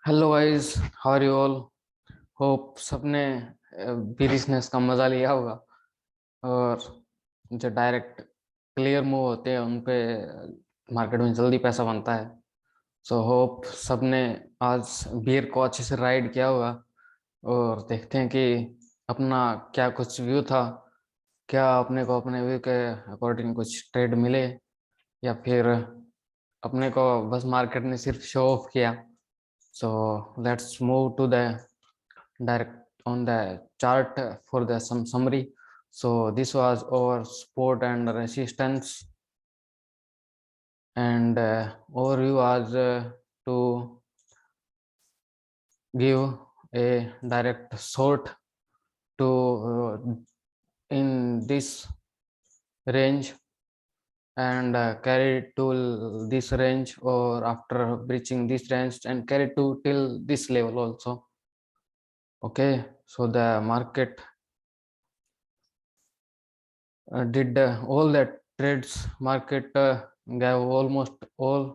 Hello guys, how are you all. Hope सबने business का मजा लिया होगा। और जो डायरेक्ट क्लियर मूव होते हैं उन पे मार्केट में जल्दी पैसा बनता है। सो होप सबने आज बियर को अच्छे से राइड किया होगा। और देखते हैं कि अपना क्या कुछ व्यू था, क्या अपने को अपने व्यू के अकॉर्डिंग कुछ ट्रेड मिले, या फिर अपने को बस मार्केट ने सिर्फ शो ऑफ किया। So let's move to the direct on the chart for the some summary. So this was our support and resistance, and overview was to give a direct short to in this range, and carry it to this range, or after breaching this range and carry to till this level also. Okay, so the market did all the trades. Market gave almost all.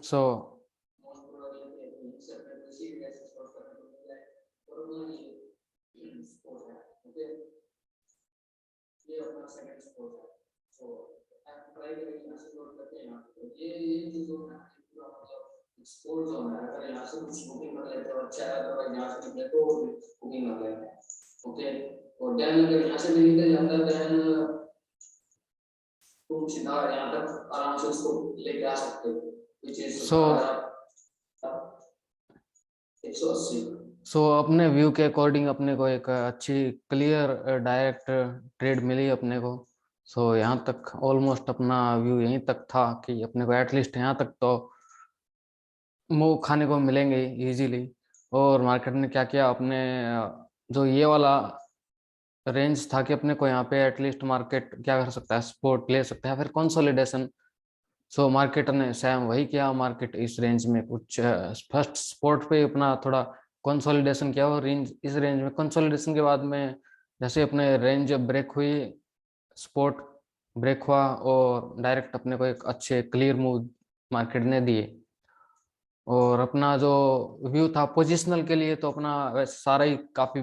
So sport zone है। अगर यहाँ से कुछ booking कर लेते हो अच्छा है, अदरवाइज यहाँ से निकले तो बुकिंग कर लेते हैं। ओके, और देन अगर यहाँ से भी निकल जाता है देन तुम सीधा यहाँ तक आराम से उसको लेके आ सकते हो, which is so 180। सो अपने व्यू के अकॉर्डिंग अपने को एक अच्छी क्लियर डायरेक्ट ट्रेड मिली अपने को। सो यहाँ तक ऑलमोस्ट अपना व्यू यहीं तक था कि अपने को एटलीस्ट यहाँ तक तो मूव खाने को मिलेंगे इजीली। और मार्केट ने क्या किया, अपने जो ये वाला रेंज था कि अपने को यहाँ पे एटलीस्ट मार्केट क्या कर सकता है, सपोर्ट ले सकता है, फिर कंसोलिडेशन। सो मार्केट ने सेम वही किया। मार्केट इस रेंज में कुछ फर्स्ट सपोर्ट पे अपना थोड़ा कंसोलिडेशन किया, और रेंज इस रेंज में कंसोलिडेशन के बाद में जैसे अपने रेंज ब्रेक हुई, सपोर्ट ब्रेक हुआ, और डायरेक्ट अपने को एक अच्छे क्लियर मूव मार्केट ने दिए। और अपना जो व्यू था पोजिशनल के लिए, तो अपना वैसे सारा ही काफी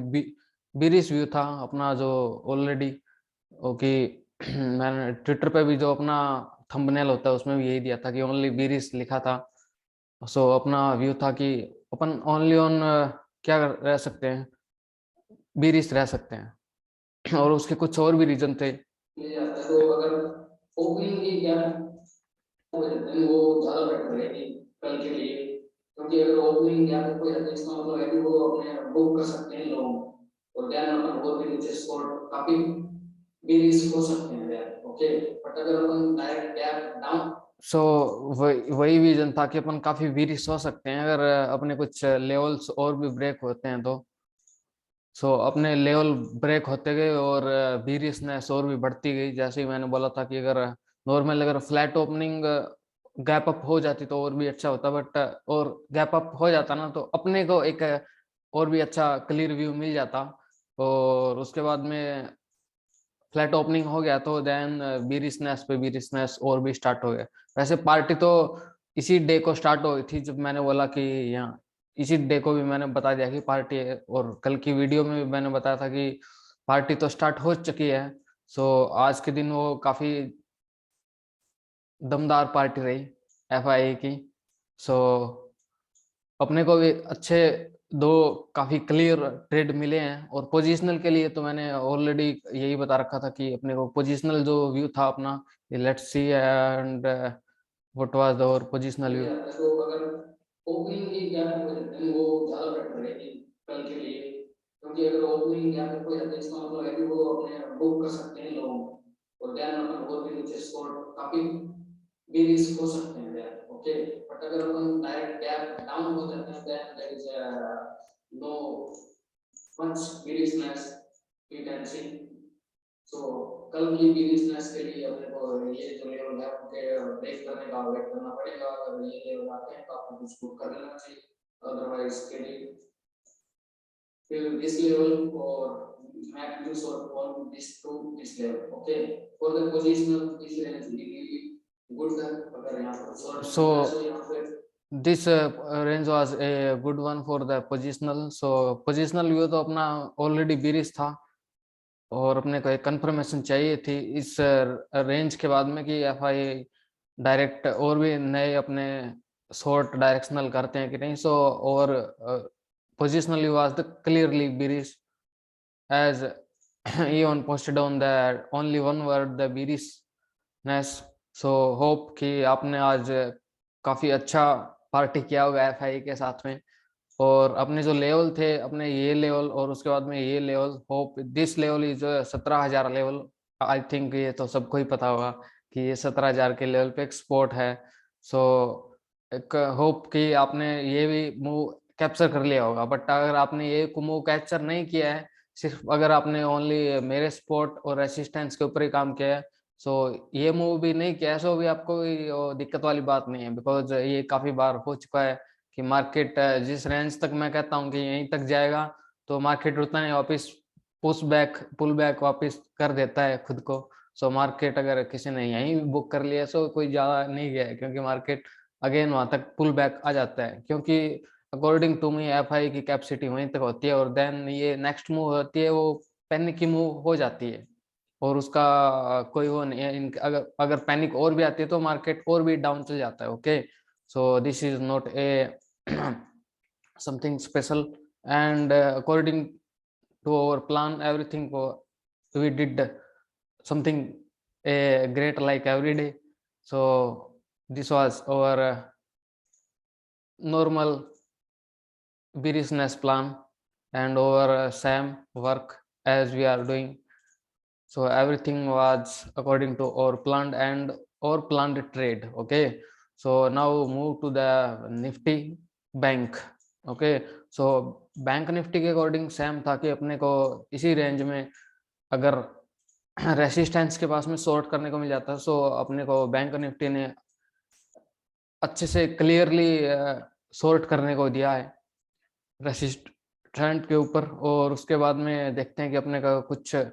बिरिश व्यू था अपना, जो ऑलरेडी ओके मैंने ट्विटर पे भी जो अपना थंबनेल होता है उसमें भी यही दिया था कि ओनली बिरिश लिखा था। सो अपना व्यू था कि अपन ओनली ऑन क्या रह सकते हैं, बिरिश रह सकते हैं। और उसके कुछ और भी रीजन थे। तो अगर ओपनिंग की क्या वो ज्यादा बेटर रहेगी कल के लिए, क्योंकि अगर ओपनिंग गैप कोई है तो इसका मतलब है कि वो अपने बुक कर सकते हैं लोग, और देन अपन और भी नीचे स्कोर काफी भी रिस्क हो सकते हैं यार। ओके, बट अगर अपन डायरेक्ट गैप डाउन, सो वही रीजन था कि अपन काफी वीरिश हो सकते हैं अगर अपने कुछ लेवल्स और भी ब्रेक होते हैं तो। सो अपने लेवल ब्रेक होते गए और वीरियसनेस और भी बढ़ती गई। जैसे ही मैंने बोला था कि अगर नॉर्मल अगर फ्लैट ओपनिंग गैप अप हो जाती तो और भी अच्छा होता, बट और गैप अप हो जाता ना तो अपने को एक और भी अच्छा क्लियर व्यू मिल जाता। और उसके बाद में फ्लैट ओपनिंग हो गया तो देन बीरिशनेस पे बीरिशनेस और भी स्टार्ट हो गया। वैसे पार्टी तो इसी डे को स्टार्ट हुई थी, जब मैंने बोला कि यहाँ इसी डे को भी मैंने बता दिया कि पार्टी है, और कल की वीडियो में भी मैंने बताया था कि पार्टी तो स्टार्ट हो चुकी है। सो आज के दिन वो काफी दमदार पार्टी रही एफआई की। सो अपने को भी अच्छे दो काफी क्लियर ट्रेड मिले हैं। और पोजीशनल के लिए तो मैंने ऑलरेडी यही बता रखा था कि अपने को पोजीशनल जो व्यू था अपना, let's see and what was our positional view. तो अगर ओपनिंग की गैप हो जाते हैं वो ज्यादा बेटर रहेगी कल के लिए, क्योंकि अगर ओपनिंग गैप हो जाते हैं इसका मतलब है कि वो अपने बुक कर सकते हैं लोग, और देन अपन और भी नीचे स्कोर काफी भी रिस्क हो सकते हैं यार। ओके, बट अगर अपन डायरेक्ट गैप डाउन हो जाते हैं then there is no much business we can see. So कल की बिजनेस के लिए अपने को ये जो लेवल है उनके ब्रेक करने का वेट करना पड़ेगा। अगर ये लेवल आते हैं तो आपको कुछ बुक कर लेना चाहिए, अदरवाइज के लिए फिर इस लेवल और map use on this to this level. Okay, for the positional this range really good है अगर यहाँ पर so यहाँ पे this range was a good one for the positional. So positional view तो अपना already bearish था और अपने को एक कंफर्मेशन चाहिए थी इस रेंज के बाद में कि एफआई डायरेक्ट और भी नए अपने शॉर्ट डायरेक्शनल करते हैं कि नहीं. सो और positionally was the clearly bearish as Eon posted on the only one word the bearishness. So hope कि आपने आज काफी अच्छा पार्टी किया होगा एफआई के साथ में और अपने जो लेवल थे अपने ये लेवल और उसके बाद में ये level hope this level is 17,000 level. I think ये तो सबको ही पता होगा कि ये 17,000 के लेवल पे एक्सपोर्ट है. सो एक होप कि आपने ये भी मूव कैप्चर कर लिया होगा. बट अगर आपने ये मूव कैप्चर नहीं किया है सिर्फ अगर आपने ओनली मेरे सपोर्ट और रेसिस्टेंस के ऊपर ही काम किया है सो ये मूव भी नहीं किया है सो भी आपको दिक्कत वाली बात नहीं है बिकॉज ये काफी बार हो चुका है कि मार्केट जिस रेंज तक मैं कहता हूँ कि यहीं तक जाएगा तो मार्केट उतना ही वापस पुल बैक वापस कर देता है खुद को. सो मार्केट अगर किसी ने यहीं बुक कर लिया सो कोई ज्यादा नहीं गया है क्योंकि मार्केट अगेन वहां तक पुल बैक आ जाता है क्योंकि अकॉर्डिंग टू मी एफआई की कैपेसिटी वहीं तक होती है और देन ये नेक्स्ट मूव होती है वो पैनिक की मूव हो जाती है और उसका कोई वो नहीं है. अगर पैनिक और भी आती है तो मार्केट और भी डाउन चल जाता है. Okay, so this is not A something special and according to our plan everything we did something great like every day. So this was our normal bearishness plan and our same work as we are doing. So everything was according to our planned and our planned trade. Okay, so now move to the nifty bank. Okay, so bank Nifty के according same था कि अपने को इसी range में अगर resistance के पास में शॉर्ट करने को मिल जाता सो अपने को बैंक निफ्टी ने अच्छे से क्लियरली शॉर्ट करने को दिया है रेसिस्टेंट के ऊपर और उसके बाद में देखते हैं कि अपने का कुछ अगर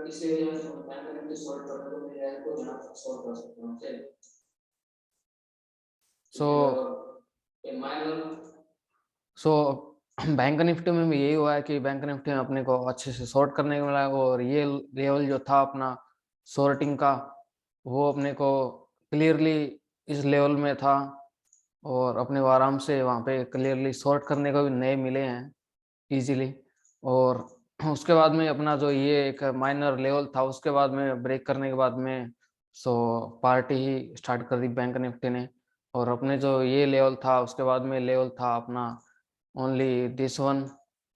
इस एरिया में बैंक निफ्टी शॉर्ट करने को मिल जाए तो यहाँ शॉर्ट कर सकते हैं. ओके, सो बैंक निफ्टी में भी यही हुआ है कि बैंक निफ्टी में अपने को अच्छे से शॉर्ट करने को मिला और ये लेवल जो था अपना शॉर्टिंग का वो अपने को क्लियरली इस लेवल में था और अपने को आराम से वहाँ पे क्लियरली शॉर्ट करने को भी नए मिले हैं इजीली. और उसके बाद में अपना जो ये एक माइनर लेवल था उसके बाद में ब्रेक करने के बाद में सो पार्टी ही स्टार्ट कर दी बैंक निफ्टी ने और अपने जो ये लेवल था उसके बाद में लेवल था अपना ओनली दिस वन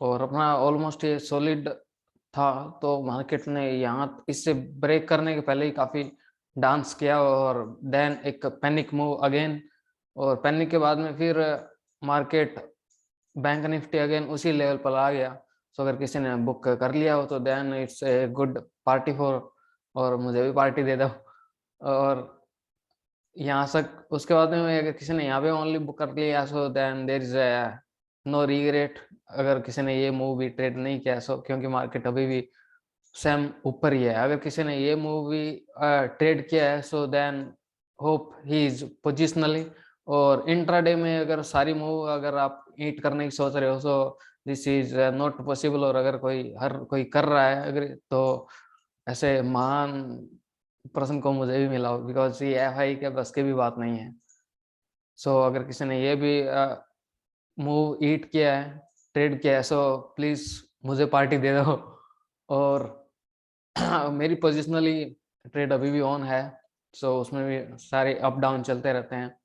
और अपना ऑलमोस्ट ये सॉलिड था. तो मार्केट ने यहाँ इससे ब्रेक करने के पहले ही काफी डांस किया और देन एक पैनिक मूव अगेन और पैनिक के बाद में फिर मार्केट बैंक निफ्टी अगेन उसी लेवल पर आ गया. सो अगर किसी ने बुक कर लिया हो तो then it's a good party for और मुझे भी पार्टी दे दो. और यहाँ तक उसके बाद में अगर किसी ने यहाँ पे ओनली बुक कर लिया so then there is no regret अगर किसी ने ये मूव भी ट्रेड नहीं किया सो क्योंकि मार्केट अभी भी सेम ऊपर ही है. अगर किसी ने ये मूव भी ट्रेड किया है so then hope he is positionally और इंट्राडे में अगर सारी मूव अगर आप ईट करने की सोच रहे हो सो दिस इज नॉट पॉसिबल. और अगर हर कोई कर रहा है अगर तो ऐसे महान पर्सन को मुझे भी मिला बिकॉज ये एफआई के बस की भी बात नहीं है. सो अगर किसी ने ये भी मूव ईट किया है ट्रेड किया है सो प्लीज मुझे पार्टी दे दो. और मेरी पोजिशनली ट्रेड अभी भी ऑन है सो उसमें भी सारे अप डाउन चलते रहते हैं.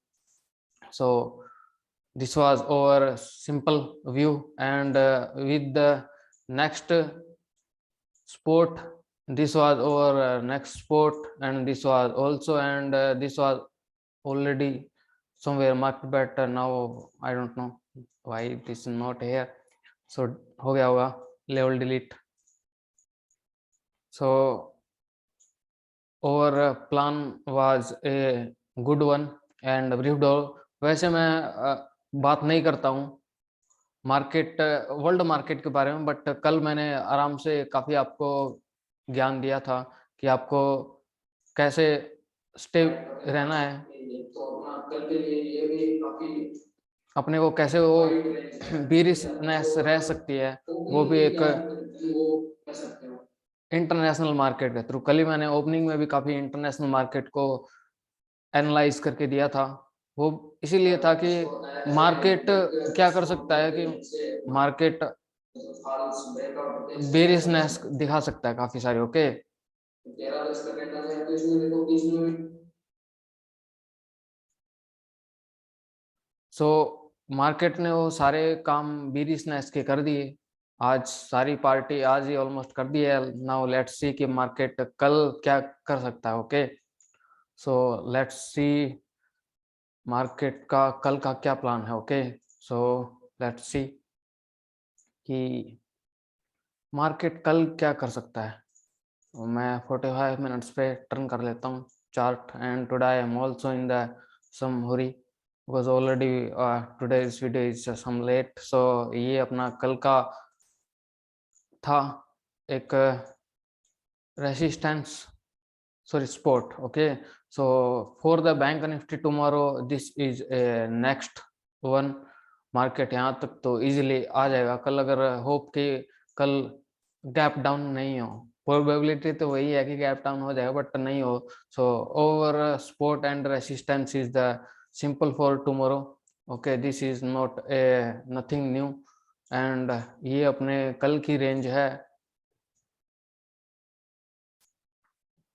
सो this was our simple view and with the next sport this was our next sport and this was also and this was already somewhere marked but now I don't know why this is not here. So हो गया होगा level delete. So our plan was a good one and briefed all. वैसे मैं बात नहीं करता हूँ market, world market के बारे में, बट कल मैंने आराम से काफ़ी आपको ज्ञान दिया था कि आपको कैसे स्टे रहना है। तो अपना कल के लिए ये भी काफ़ी अपने को कैसे वो बीरिशनेस रह सकती है, वो भी एक इंटरनेशनल मार्केट के थ्रू। कल ही मैंने ओपनिंग में भी काफ़ी इंटरनेशनल मार्केट को एनालाइज करके दिया था। वो इसीलिए था कि मार्केट क्या कर सकता है कि मार्केट बेरिशनेस दिखा सकता है काफ़ी सारी। ओके, 13-10 का डेटा है तो इसमें देखो 30 में सो मार्केट ने वो सारे काम बीरिशनेस के कर दिए। आज सारी पार्टी आज ही ऑलमोस्ट कर दी है। नाउ लेट्स सी कि मार्केट कल क्या कर सकता है। Okay, so let's see market का कल का क्या प्लान है। ओके, सो लेट्स सी कि मार्केट कल क्या कर सकता है। तो मैं 45 मिनट्स पे टर्न कर लेता हूँ chart, and today I am also in the some hurry because already today's video is some late. सो ये अपना कल का था एक resistance, sorry, spot. Okay, so for the bank nifty tomorrow this is a next one market। यहाँ तक तो easily आ जाएगा कल, अगर होप कि कल गैप डाउन नहीं हो। प्रोबेबिलिटी तो वही है कि गैप डाउन हो जाएगा बट नहीं हो। So over sport and resistance is the simple for tomorrow. Okay, this is not a nothing new, and ये अपने कल की रेंज है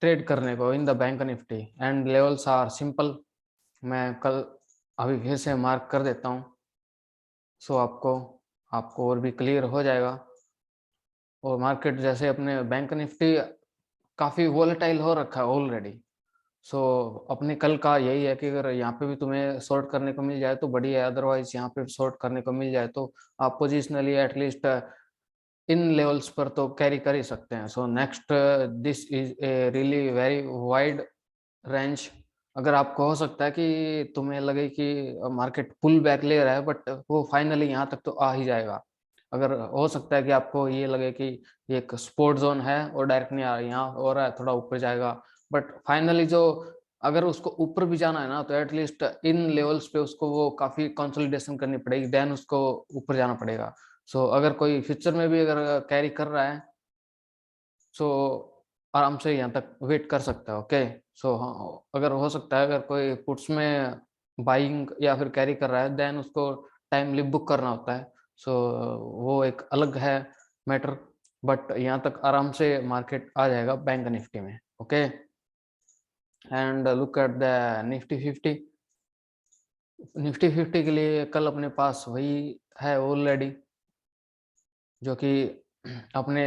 ट्रेड करने को in the Bank Nifty, and levels are simple. मैं कल अभी फिर से मार्क कर देता हूँ, सो आपको और भी क्लियर हो जाएगा। और मार्केट जैसे अपने बैंक निफ्टी काफ़ी वोलेटाइल हो रखा है ऑलरेडी। सो अपने कल का यही है कि अगर यहाँ पे भी तुम्हें शॉर्ट करने को मिल जाए तो बढ़िया है, अदरवाइज यहाँ पे शॉर्ट करने को मिल जाए तो आप पोजिशनली एटलीस्ट इन लेवल्स पर तो कैरी कर ही सकते हैं। So next this is a really very wide range. अगर आपको हो सकता है कि तुम्हें लगे कि मार्केट पुल बैक ले रहा है बट वो फाइनली यहाँ तक तो आ ही जाएगा। अगर हो सकता है कि आपको ये लगे कि ये एक स्पोर्ट जोन है और डायरेक्ट नहीं आ रहा, यहाँ हो रहा है थोड़ा ऊपर जाएगा, बट फाइनली जो अगर उसको ऊपर भी जाना है ना तो एटलीस्ट इन लेवल्स पे उसको वो काफी कंसोलिडेशन करनी पड़ेगी, देन उसको ऊपर जाना पड़ेगा। सो अगर कोई फ्यूचर में भी अगर कैरी कर रहा है सो आराम से यहाँ तक वेट कर सकता है। ओके, सो हाँ, अगर हो सकता है अगर कोई पुट्स में बाइंग या फिर कैरी कर रहा है देन उसको टाइमली बुक करना होता है। सो वो एक अलग है मैटर, बट यहाँ तक आराम से मार्केट आ जाएगा बैंक निफ्टी में। Okay, and look at the Nifty 50। Nifty 50 के लिए कल अपने पास वही है ऑलरेडी, जो कि अपने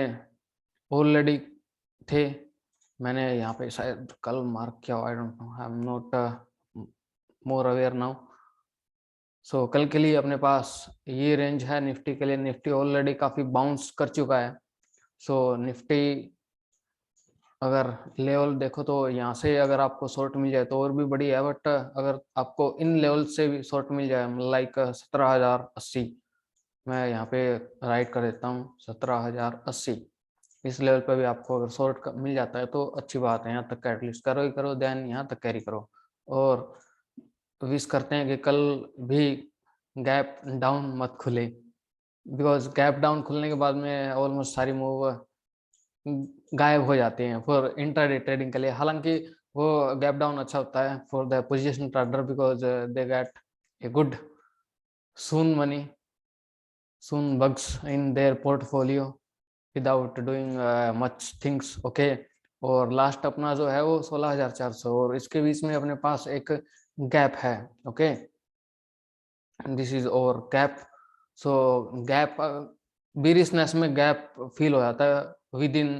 ऑलरेडी थे। मैंने यहाँ पे शायद कल मार्क किया, I don't know, I am not more aware now. So कल के लिए अपने पास ये रेंज है निफ्टी के लिए। निफ्टी ऑलरेडी काफी बाउंस कर चुका है। सो निफ्टी अगर लेवल देखो तो यहाँ से अगर आपको शॉर्ट मिल जाए तो और भी बढ़िया है, बट अगर आपको इन लेवल से भी शॉर्ट मिल जाए लाइक 17,080, मैं यहाँ पे राइट कर देता हूँ 17,080, इस लेवल पे भी आपको अगर शॉर्ट मिल जाता है तो अच्छी बात है। यहाँ तक एटलीस्ट करो ही करो, देन यहाँ तक कैरी करो। और विश करते हैं कि कल भी गैप डाउन मत खुले, बिकॉज गैप डाउन खुलने के बाद में ऑलमोस्ट सारी मूव गायब हो जाते हैं फॉर इंट्राडे ट्रेडिंग के लिए। हालांकि वो गैप डाउन अच्छा होता है for the position trader because they get a good soon money, soon bugs in their portfolio without doing much things। okay, और लास्ट अपना जो है वो 16,400 और इसके बीच में अपने पास एक गैप है। ओके, दिस इज और गैप। सो गैप बीरिशनेस में गैप फील हो जाता है विद इन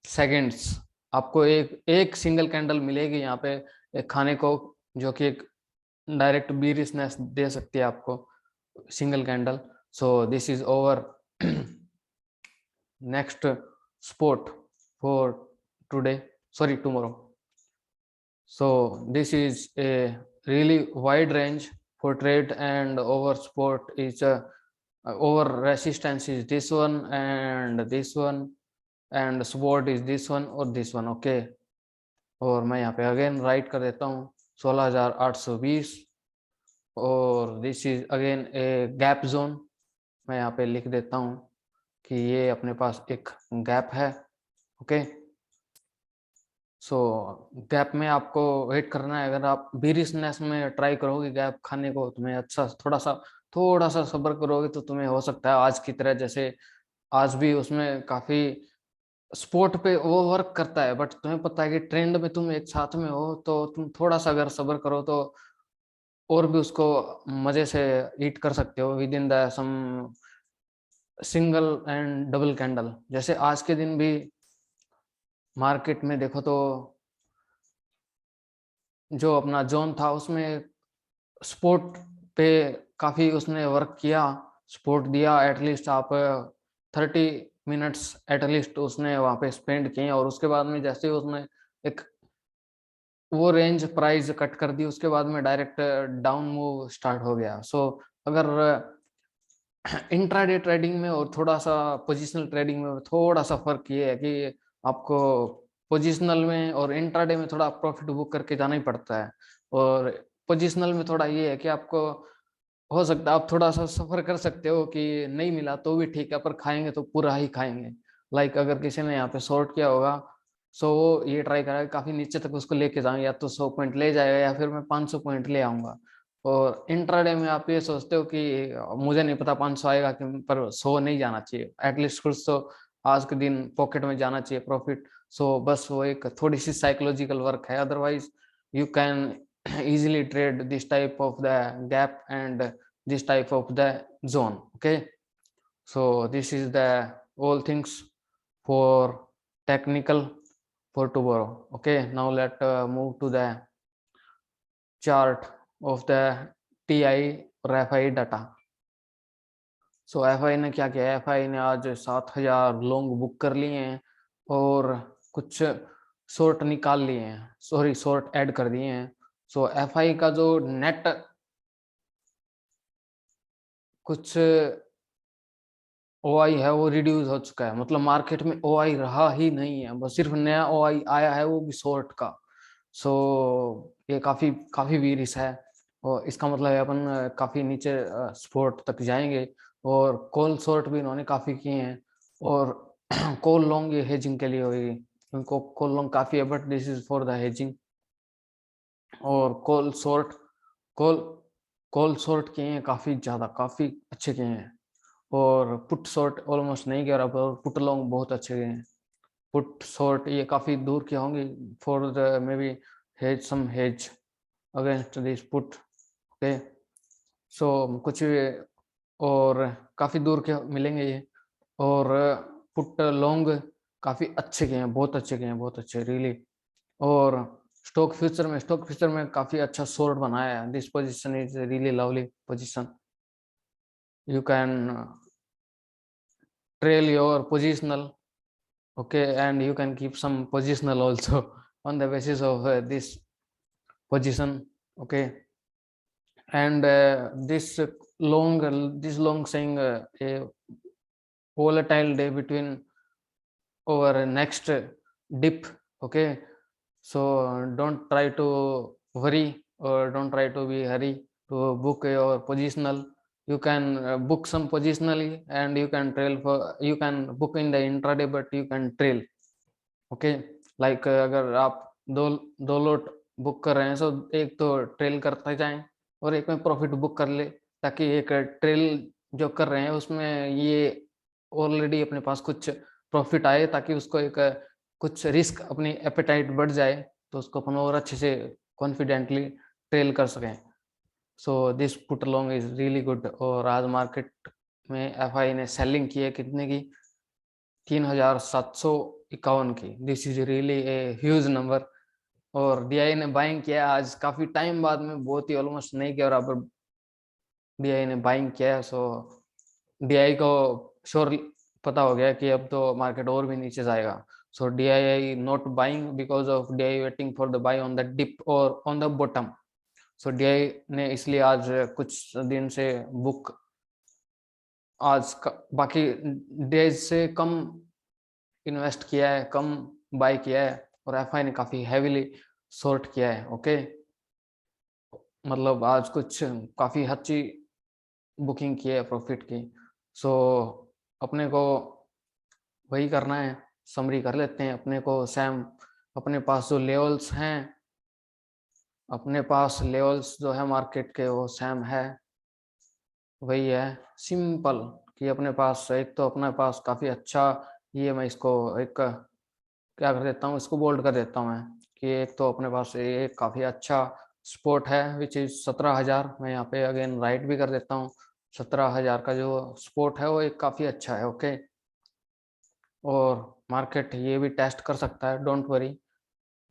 सेकेंड्स। आपको एक सिंगल कैंडल मिलेगी यहाँ पे एक खाने को, जो कि एक डायरेक्ट बीरिशनेस दे सकती है आपको, single candle. So this is over next spot for today, sorry, tomorrow। so this is a really wide range for trade, and over spot is over resistance is this one and support is this one or this one. Okay, और मैं यहाँ पे again right कर देता हूँ 16,820 और this is again a gap zone. मैं यहाँ पे लिख देता हूँ कि ये अपने पास एक गैप है। ओके, सो गैप में आपको वेट करना है। अगर आप बीरिशनेस में ट्राई करोगे गैप खाने को, तुम्हें अच्छा थोड़ा सा सब्र करोगे तो तुम्हें हो सकता है आज की तरह, जैसे आज भी उसमें काफी स्पोर्ट पे वो वर्क करता है, बट तुम्हें पता है कि ट्रेंड में तुम एक साथ में हो, तो तुम थोड़ा सा अगर सब्र करो तो और भी उसको मजे से ईट कर सकते हो with in the some single and double candle. जैसे आज के दिन भी मार्केट में देखो तो जो अपना जोन था उसमें स्पोर्ट पे काफी उसने वर्क किया, सपोर्ट दिया। एटलीस्ट आप 30 मिनट्स एटलीस्ट उसने वहां पे स्पेंड किए और उसके बाद में जैसे ही उसने एक वो रेंज प्राइस कट कर दी, उसके बाद में डायरेक्ट डाउन मूव स्टार्ट हो गया। सो अगर इंट्राडे ट्रेडिंग में और थोड़ा सा पोजिशनल ट्रेडिंग में थोड़ा सा फर्क ये है कि आपको पोजिशनल में और इंट्राडे में थोड़ा प्रॉफिट बुक करके जाना ही पड़ता है, और पोजिशनल में थोड़ा ये है कि आपको हो सकता है आप थोड़ा सा सफर कर सकते हो कि नहीं मिला तो भी ठीक है, पर खाएंगे तो पूरा ही खाएंगे। लाइक अगर किसी ने यहाँ पे शॉर्ट किया होगा, सो वो ये ट्राई करा काफी नीचे तक उसको लेके जाएंगे, या तो 100 पॉइंट ले जाएगा या फिर मैं 500 पॉइंट ले आऊंगा। और इंट्राडे में आप ये सोचते हो कि मुझे नहीं पता 500 आएगा कि, पर 100 नहीं जाना चाहिए, एटलीस्ट कुछ तो आज के दिन पॉकेट में जाना चाहिए प्रॉफिट। सो बस वो एक थोड़ी सी साइकोलॉजिकल वर्क है, otherwise you can easily trade this type of the gap and this type of the zone. Okay, so this is the all things for technical for tomorrow. Okay, now let move to the chart of the TI or FI data. So FI ने क्या किया, FI ने आज 7,000 long book कर लिए हैं और कुछ शॉर्ट निकाल लिए हैं, सॉरी शॉर्ट ऐड कर दिए हैं। सो FI का जो नेट कुछ OI है वो रिड्यूस हो चुका है, मतलब मार्केट में OI रहा ही नहीं है, बस सिर्फ नया OI आया है वो भी शॉर्ट का। सो ये काफी काफी वीरिश है, और इसका मतलब है अपन काफी नीचे सपोर्ट तक जाएंगे। और कॉल शॉर्ट भी इन्होंने काफी किए हैं, और कॉल लॉन्ग ये हेजिंग के लिए होगी, इनको कॉल लॉन्ग काफी है, but this is for the hedging. और कॉल कॉल शॉर्ट किए हैं काफी ज्यादा, काफी अच्छे किए हैं। और पुट शॉर्ट ऑलमोस्ट नहीं किया, और पुट लॉन्ग बहुत अच्छे गए हैं। पुट शॉर्ट ये काफी दूर के होंगे for the maybe hedge some hedge against this put. Okay, so कुछ और काफी दूर के मिलेंगे ये। और पुट लॉन्ग काफी अच्छे गए हैं, बहुत अच्छे गए हैं, बहुत अच्छे रियली। और स्टॉक फ्यूचर में काफी अच्छा शॉर्ट बनाया है। This position is really lovely position, you can trail your positional. Okay, and you can keep some positional also on the basis of this position. Okay, and this long saying a volatile day between our next dip. Okay, so don't try to worry or don't try to be hurry to book your positional. You can book some positionally and you can trail for, you can book in the intraday but you can trail. Okay, like अगर आप दो लोट book कर रहे हैं तो एक तो trail करते जाएं और एक में प्रॉफिट बुक कर ले, ताकि एक ट्रेल जो कर रहे हैं उसमें ये ऑलरेडी अपने पास कुछ प्रॉफिट आए, ताकि उसको एक कुछ रिस्क अपनी एपेटाइट बढ़ जाए तो उसको अपन और अच्छे से कॉन्फिडेंटली ट्रेल कर सकें। So this put long is really good. और आज मार्केट में FI ने सेलिंग की है कितने की, 3,751 की। This is really a huge number. और DI ने बाइंग किया आज काफी टाइम बाद में, बहुत ही ऑलमोस्ट नहीं के बराबर DI ने बाइंग किया है। सो DI को श्योर पता हो गया कि अब तो मार्केट और भी नीचे जाएगा। So DI not buying because of DI waiting for the buy on the dip और on the bottom. So DI ने इसलिए आज कुछ दिन से बुक आज का बाकी डेज से कम इन्वेस्ट किया है, कम बाय किया है और एफआई ने काफी हैवीली शॉर्ट किया है। ओके, मतलब आज कुछ काफी अच्छी बुकिंग की है प्रॉफिट की। सो अपने को वही करना है, समरी कर लेते हैं। अपने को सैम अपने पास जो लेवल्स हैं, अपने पास लेवल्स जो है मार्केट के, वो सैम है, वही है सिंपल। कि अपने पास एक तो अपने पास काफी अच्छा, ये मैं इसको एक क्या कर देता हूँ, इसको बोल्ड कर देता हूँ मैं, कि एक तो अपने पास एक काफी अच्छा सपोर्ट है विच इज 17,000। मैं यहाँ पे अगेन राइट भी कर देता हूँ, 17,000 का जो सपोर्ट है वो एक काफी अच्छा है। ओके, और मार्केट ये भी टेस्ट कर सकता है, डोंट वरी।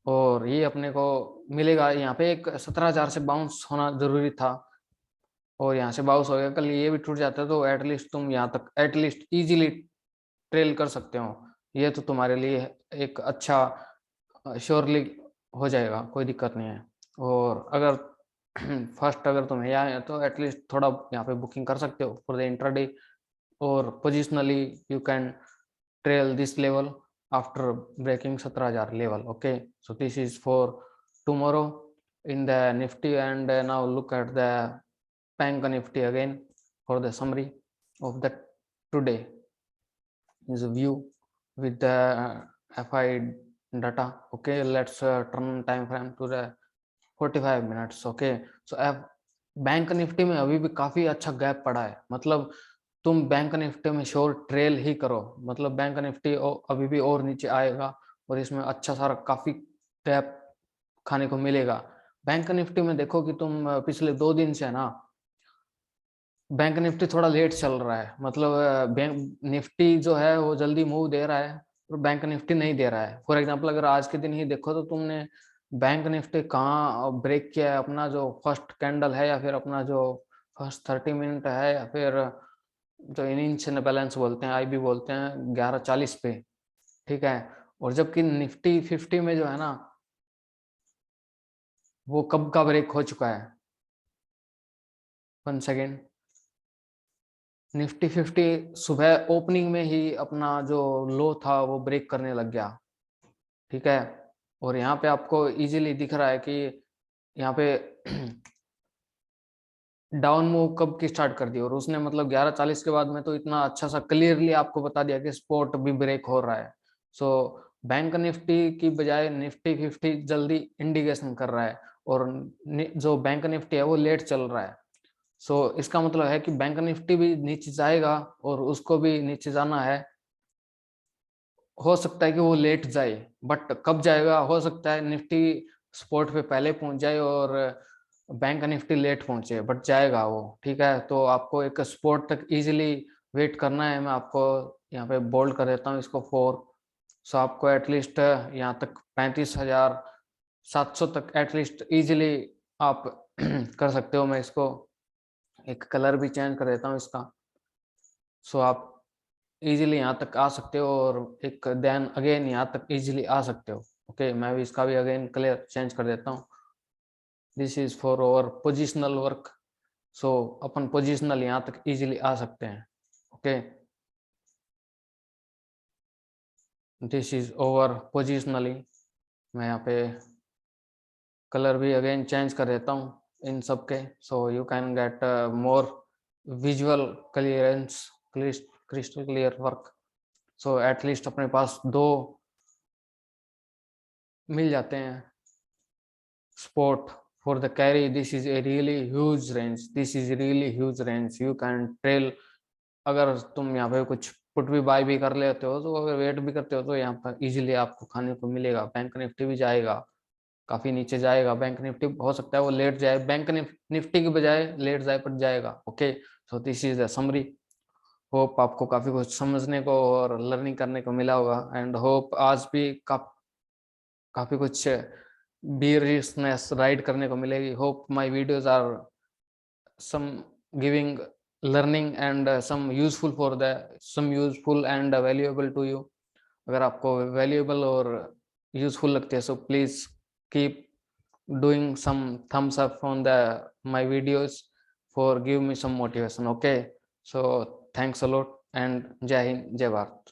और ये अपने को मिलेगा यहाँ पे, एक 17,000 से बाउंस होना जरूरी था और यहाँ से बाउंस हो गया। कल ये भी टूट जाता है तो एटलीस्ट तुम यहाँ तक एटलीस्ट इजीली ट्रेल कर सकते हो। ये तो तुम्हारे लिए एक अच्छा श्योरली हो जाएगा, कोई दिक्कत नहीं है। और अगर फर्स्ट अगर तुम्हें यहाँ है तो एटलीस्ट थोड़ा यहाँ पे बुकिंग कर सकते हो फॉर द इंट्राडे, और positionally you can trail this level after breaking 17,000 level. Okay, so this is for tomorrow in the nifty, and now look at the bank nifty again for the summary of the today is a view with the FI data. Okay, let's turn time frame to the 45 minutes. Okay, so bank Nifty में अभी भी काफी अच्छा gap पड़ा है। मतलब तुम bank Nifty में श्योर ट्रेल ही करो, मतलब बैंक निफ्टी अभी भी और नीचे आएगा और इसमें अच्छा सारा काफी गैप खाने को मिलेगा। बैंक निफ्टी में देखो कि तुम पिछले 2 दिन से है ना, बैंक निफ्टी थोड़ा लेट चल रहा है। मतलब बैंक निफ्टी जो है वो जल्दी मूव दे रहा है और बैंक निफ्टी नहीं दे रहा है। फॉर एग्जांपल अगर आज के दिन ही देखो तो तुमने बैंक निफ्टी कहाँ ब्रेक किया है, अपना जो फर्स्ट कैंडल है या फिर अपना जो फर्स्ट 30 मिनट है या फिर जो इनिशियल बैलेंस बोलते हैं, आईबी बोलते हैं, 11:40 पे। ठीक है, और जबकि निफ्टी 50 में जो है ना, वो कब का ब्रेक हो चुका है। 1 सेकेंड, निफ्टी 50 सुबह ओपनिंग में ही अपना जो लो था वो ब्रेक करने लग गया। ठीक है, और यहाँ पे आपको इजीली दिख रहा है कि यहाँ पे डाउन मूव कब की स्टार्ट कर दी, और उसने मतलब 11:40 के बाद में तो इतना अच्छा सा क्लियरली आपको बता दिया कि स्पॉट भी ब्रेक हो रहा है। सो बैंक निफ्टी की बजाय निफ्टी 50 जल्दी इंडिकेशन कर रहा है और जो बैंक निफ्टी है वो लेट चल रहा है। सो इसका मतलब है कि बैंक निफ्टी भी नीचे जाएगा और उसको भी नीचे जाना है। हो सकता है कि वो लेट जाए, बट कब जाएगा, हो सकता है निफ्टी स्पॉट पे पहले पहुंच जाए और बैंक निफ्टी लेट पहुंचे, बट जाएगा वो। ठीक है, तो आपको एक स्पॉट तक इजीली वेट करना है। मैं आपको यहाँ पे बोल्ड कर देता हूँ इसको 4। सो आपको एटलीस्ट यहाँ तक 35,700 तक एटलीस्ट इजीली आप कर सकते हो। मैं इसको एक कलर भी चेंज कर देता हूँ इसका, सो आप इजीली यहाँ तक आ सकते हो और एक देन अगेन यहाँ तक इजीली आ सकते हो। ओके, मैं भी इसका भी अगेन कलर चेंज कर देता हूँ। This is for our positional work. So अपन पोजिशनल यहाँ तक इजीली आ सकते हैं। Okay, this is over positionally. मैं यहाँ पे कलर भी अगेन चेंज कर देता हूँ इन सब के, so you can get more visual clearance, crystal clear work. So at least अपने पास 2 मिल जाते हैं spot for the carry. This is a really huge range, this is really huge range, you can trail। अगर तुम यहाँ पे कुछ पुट भी bye भी कर लेते हो तो अगर वेट भी करते हो तो यहाँ पर इजीली आपको खाने को मिलेगा। बैंक निफ्टी भी जाएगा, काफी नीचे जाएगा। बैंक निफ्टी हो सकता है वो लेट जाए, बैंक निफ्टी की बजाय लेट जाए पर जाएगा। Okay, so this is the summary. Hope आपको काफी कुछ समझने को और लर्निंग करने को मिला होगा, एंड होप आज भी काफी कुछ बीयरिशनेस राइड करने को मिलेगी। Hope my videos are some giving learning and some useful and valuable to you। अगर आपको valuable और useful लगते हैं so please keep doing some thumbs up on the my videos for give me some motivation। okay, so thanks a lot and जय हिंद, जय भारत।